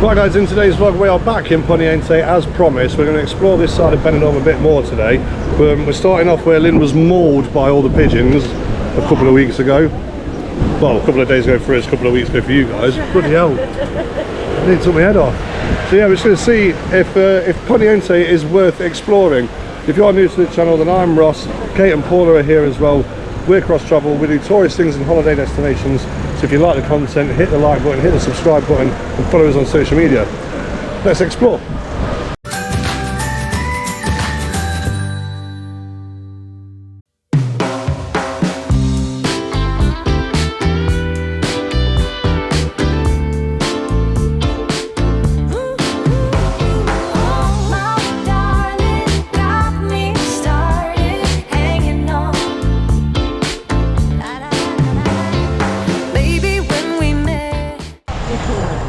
Right guys, in today's vlog we are back in Poniente as promised. We're going to explore this side of Benidorm a bit more today. We're starting off where Lynn was mauled by all the pigeons a couple of weeks ago. Well, a couple of days ago for us, a couple of weeks ago for you guys. Bloody hell, I nearly took my head off. So yeah, we're just going to see if Poniente is worth exploring. If you are new to the channel, then I'm Ross, Kate and Paula are here as well. We're Kross Travel, we do tourist things and holiday destinations. So if you like the content, hit the like button, hit the subscribe button and follow us on social media. Let's explore.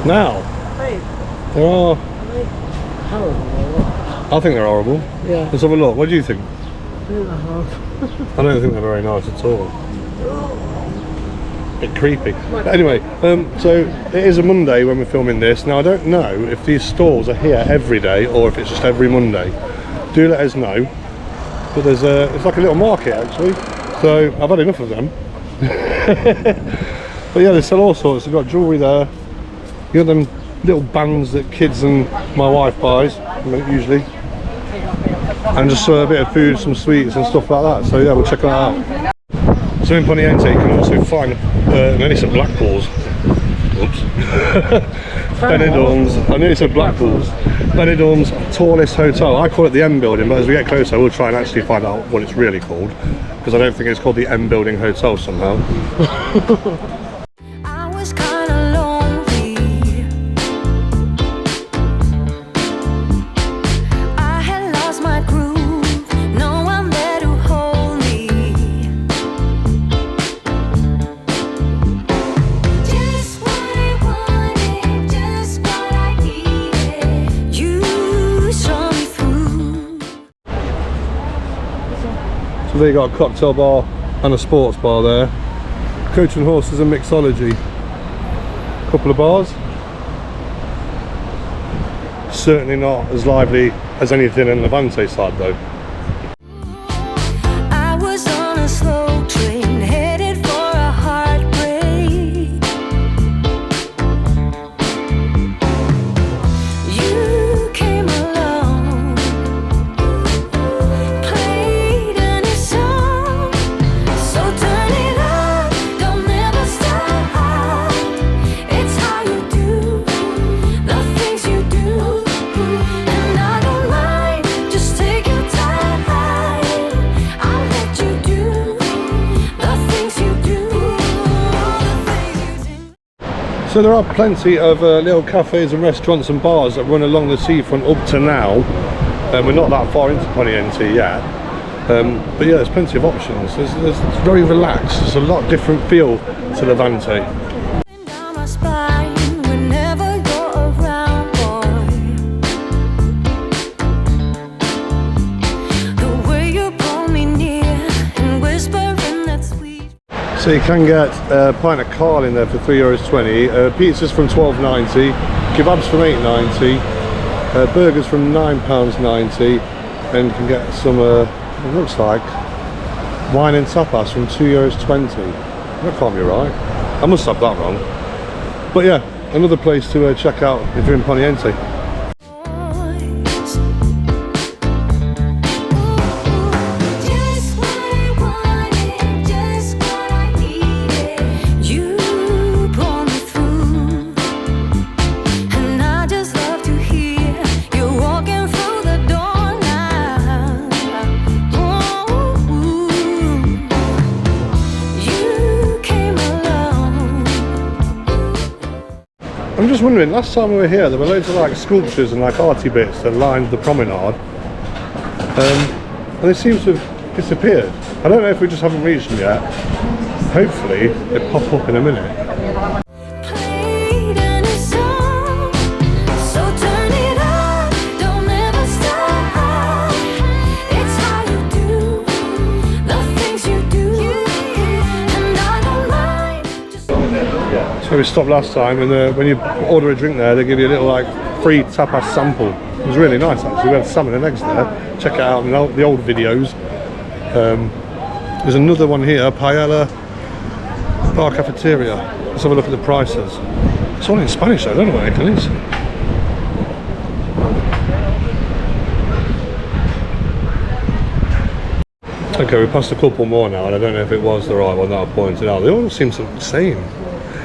Now, there are... I think they're horrible. Yeah. Let's have a look. What do you think? I don't think they're very nice at all. A bit creepy. Anyway, so it is a Monday when we're filming this. Now I don't know if these stalls are here every day or if it's just every Monday. Do let us know. But there's it's like a little market actually. So I've had enough of them. But yeah, they sell all sorts. They've got jewellery there. You got them little bands that kids and my wife buys, usually. And just a bit of food, some sweets and stuff like that. So yeah, we'll check that out. So in Poniente you can also find nearly some Blackpools. Oops. Benidorms, I nearly said Blackpools. Benidorm's tallest hotel. I call it the M building, but as we get closer we'll try and actually find out what it's really called. Because I don't think it's called the M building hotel somehow. So there you got a cocktail bar and a sports bar there. Coach and horses and mixology. Couple of bars. Certainly not as lively as anything in the Levante side though. I was on a slow train headed for a heartbreak. You came along, played any song, so turn it up, don't never stop. It's how you do the things you do, and I don't mind, just take your time. I'll let you do the things you do, the things you do. So there are plenty of little cafes and restaurants and bars that run along the seafront up to now. We're not that far into Poniente yet. But yeah, there's plenty of options. It's very relaxed. There's a lot different feel to Levante. Down my spine whenever you're around, boy. The way you pull me near and whisper in that sweet. So you can get a pint of Carl in there for €3.20, pizzas from £12.90, kebabs from £8.90, burgers from £9.90, and you can get some, it looks like, wine and tapas from €2.20. That can't be right. I must have that wrong. But yeah, another place to check out if you're in Poniente. Just what I wanted, just what I needed. You pull me through, and I just love to hear you walking through the door now. You came along. I'm just wondering, last time we were here there were loads of like sculptures and like arty bits that lined the promenade, and they seem to have disappeared. I don't know if we just haven't reached them yet. Hopefully they pop up in a minute. Played any song, so turn it up, don't ever stop. It's how you do the things you do, and I don't mind. Just So we stopped last time, and when you order a drink there, they give you a little like free tapas sample. It was really nice actually. We had salmon and eggs there. Check it out in the old videos. There's another one here, Paella Bar Cafeteria. Let's have a look at the prices. It's all in Spanish though, I don't know what it is. Okay, we passed a couple more now, and I don't know if it was the right one that I pointed out. They all seem the same.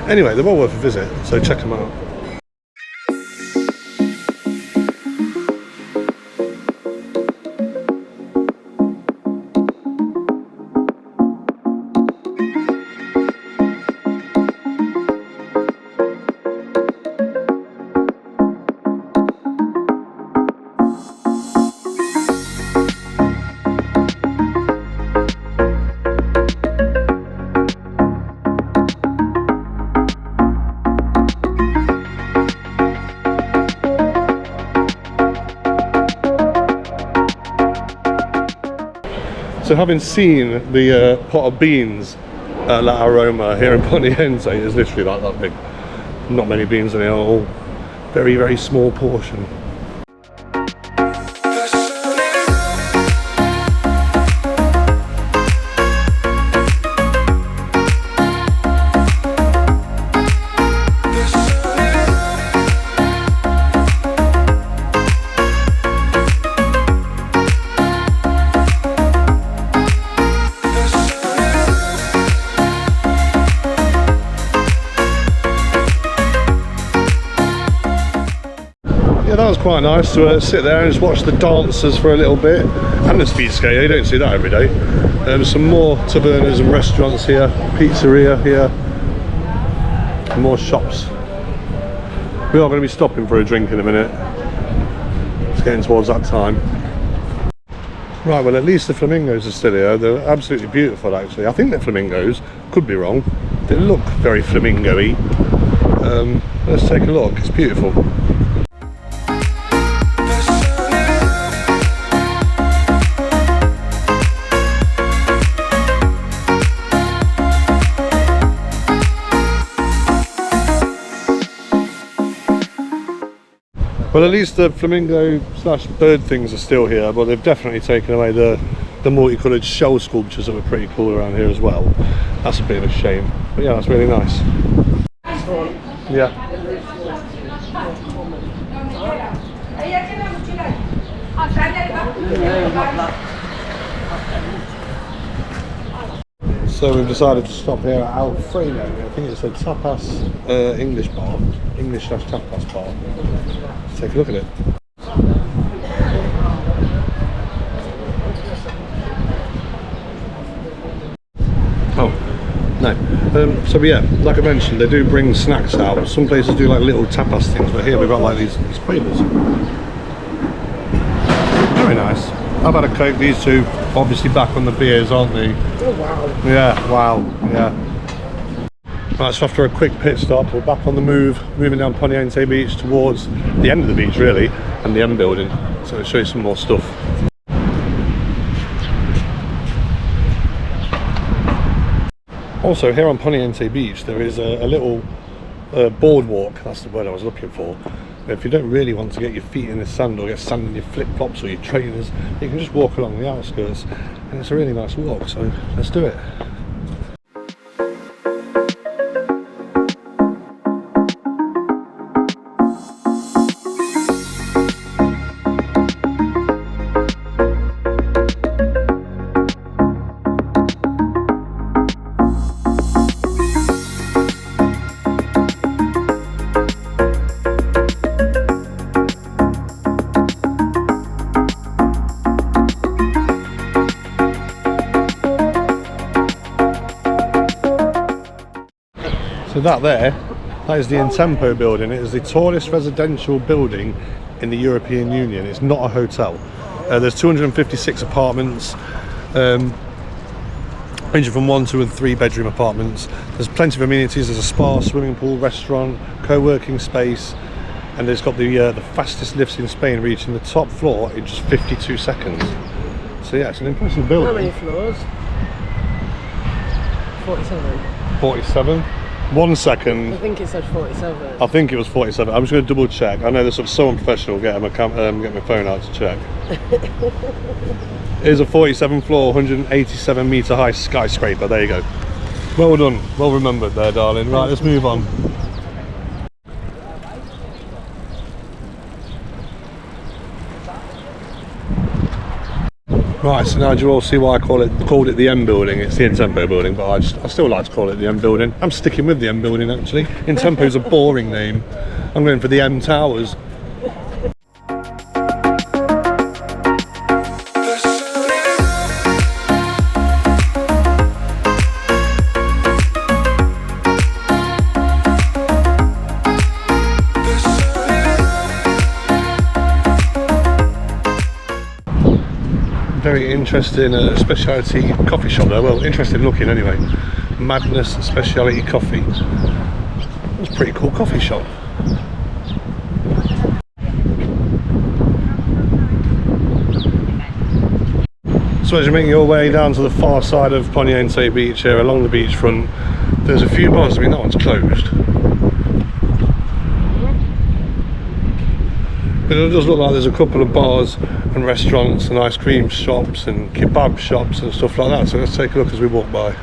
Anyway, they're well worth a visit, so check them out. So having seen the pot of beans at La Aroma here in Poniente, it's literally like that big. Not many beans in it, all very, very small portion. Yeah, that was quite nice to sit there and just watch the dancers for a little bit, and the speed skater. You don't see that every day. Some more tavernas and restaurants here, pizzeria here, more shops. We are going to be stopping for a drink in a minute. It's getting towards that time. Right, well at least the flamingos are still here. They're absolutely beautiful actually. I think they're flamingos, could be wrong. They look very flamingo-y. Let's take a look, it's beautiful. Well, at least the flamingo slash bird things are still here, but they've definitely taken away the multicoloured shell sculptures that were pretty cool around here as well. That's a bit of a shame, but yeah, that's really nice. Yeah. So we've decided to stop here at Alfredo. I think it's a tapas English bar, English slash tapas bar. Let's take a look at it. Oh, no. So yeah, like I mentioned, they do bring snacks out. Some places do like little tapas things, but here we've got like these quavers. Very nice. I've had a Coke, these two obviously back on the beers, aren't they? Oh wow. Yeah, wow, yeah. Right, so after a quick pit stop, we're back on the move, moving down Poniente Beach towards the end of the beach really, and the M building. So I'll show you some more stuff. Also here on Poniente Beach there is a little boardwalk, that's the word I was looking for. If you don't really want to get your feet in the sand or get sand in your flip-flops or your trainers, you can just walk along the outskirts, and it's a really nice walk, so let's do it. So that is the Intempo building. It is the tallest residential building in the European Union. It's not a hotel. There's 256 apartments, ranging from 1, 2 and 3 bedroom apartments. There's plenty of amenities. There's a spa, swimming pool, restaurant, co-working space, and it's got the fastest lifts in Spain, reaching the top floor in just 52 seconds. So yeah, it's an impressive building. How many floors? 47. 47. 1 second. I think it said 47. I think it was 47. I'm just going to double check. I know this is so unprofessional getting my phone out to check. It is a 47 floor, 187 metre high skyscraper. There you go. Well done. Well remembered there, darling. Right, let's move on. Right, so now do you all see why I called it the M building? It's the Intempo building, but I still like to call it the M building. I'm sticking with the M building actually. Intempo's a boring name. I'm going for the M Towers. Very interesting specialty coffee shop there. Well, interesting looking anyway. Madness Specialty Coffee. It's a pretty cool coffee shop. So as you make your way down to the far side of Poniente Beach here, along the beachfront, there's a few bars. I mean, that one's closed. But it does look like there's a couple of bars and restaurants and ice cream shops and kebab shops and stuff like that. So let's take a look as we walk by.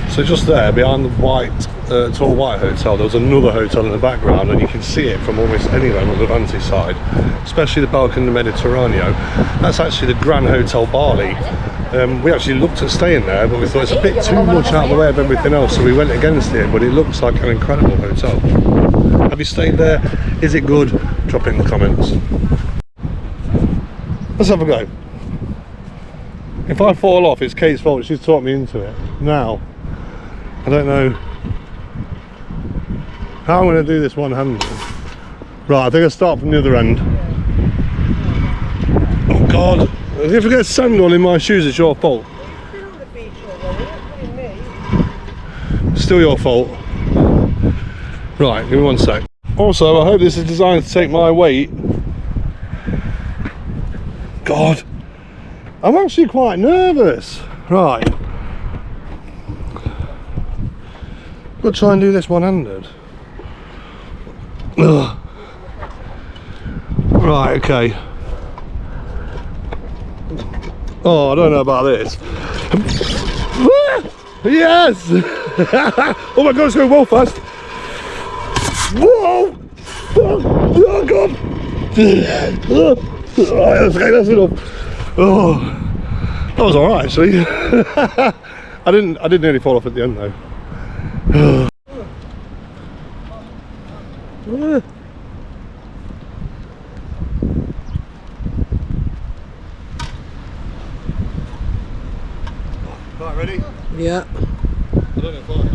So just there, behind the tall white hotel, there was another hotel in the background, and you can see it from almost anywhere on the Levante side, especially the balcony in the Mediterraneo. That's actually the Grand Hotel Bali. We actually looked at staying there, but we thought it's a bit too much out of the way of everything else, so we went against it, but it looks like an incredible hotel. Have you stayed there? Is it good? Drop it in the comments. Let's have a go. If I fall off, it's Kate's fault. She's taught me into it. Now, I don't know how I'm going to do this one-handed. Right, I think I'll start from the other end. Oh God, if I get sand all in my shoes, it's your fault. Still your fault. Right, give me 1 sec. Also, I hope this is designed to take my weight. God, I'm actually quite nervous. Right. I'll try and do this one-handed. Right, okay. Oh, I don't know about this. Yes! Oh my God, it's going well fast. Whoa! Oh God! Right, okay, that's enough. Oh, that was alright actually. I didn't nearly fall off at the end though. Right, ready? Yeah. I don't know if I am.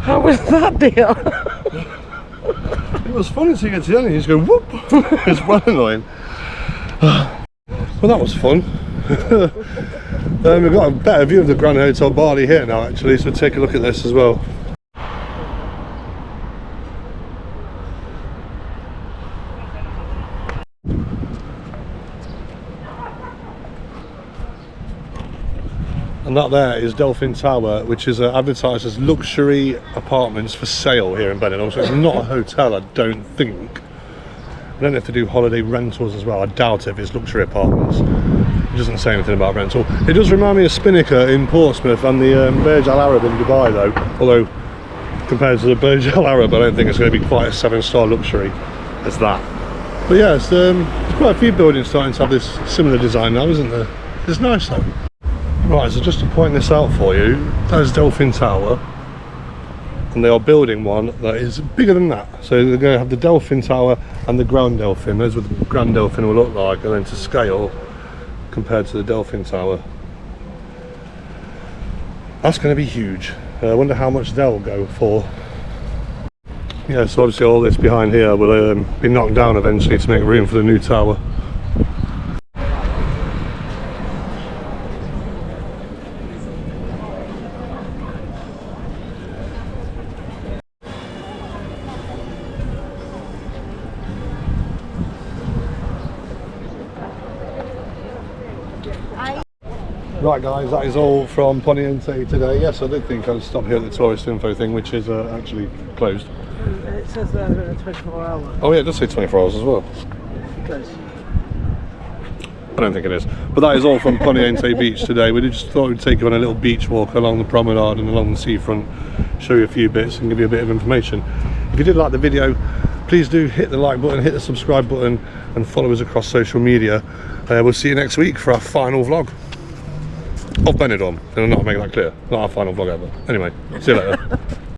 How was that, dear? It was funny until you get to the end and you just go whoop. It's quite annoying. Well, that was fun. We've got a better view of the Grand Hotel Bali here now actually, so take a look at this as well. And that there is Delphin Tower, which is advertised as luxury apartments for sale here in Benidorm. So it's not a hotel, I don't think. I don't know if they do holiday rentals as well. I doubt it if it's luxury apartments. It doesn't say anything about rental. It does remind me of Spinnaker in Portsmouth and the Burj Al Arab in Dubai though. Although, compared to the Burj Al Arab, I don't think it's going to be quite a 7-star luxury as that. But yeah, there's quite a few buildings starting to have this similar design now, isn't there? It's nice though. Right, so just to point this out for you, that is Delphin Tower, and they are building one that is bigger than that. So they're going to have the Delphin Tower and the Grand Delphin. Those what the Grand Delphin will look like, and then to scale compared to the Delphin Tower. That's going to be huge. I wonder how much they'll go for. Yeah, so obviously all this behind here will be knocked down eventually to make room for the new tower. Right guys, that is all from Poniente today. Yes, I did think I'd stop here at the tourist info thing, which is actually closed. It says 24 hours. Oh yeah, it does say 24 hours as well. Close. I don't think it is. But that is all from Poniente Beach today. We just thought we'd take you on a little beach walk along the promenade and along the seafront, show you a few bits and give you a bit of information. If you did like the video, please do hit the like button, hit the subscribe button and follow us across social media. We'll see you next week for our final vlog of Benidorm. And I'm not making that clear. Not our final vlog ever. Anyway, see you later.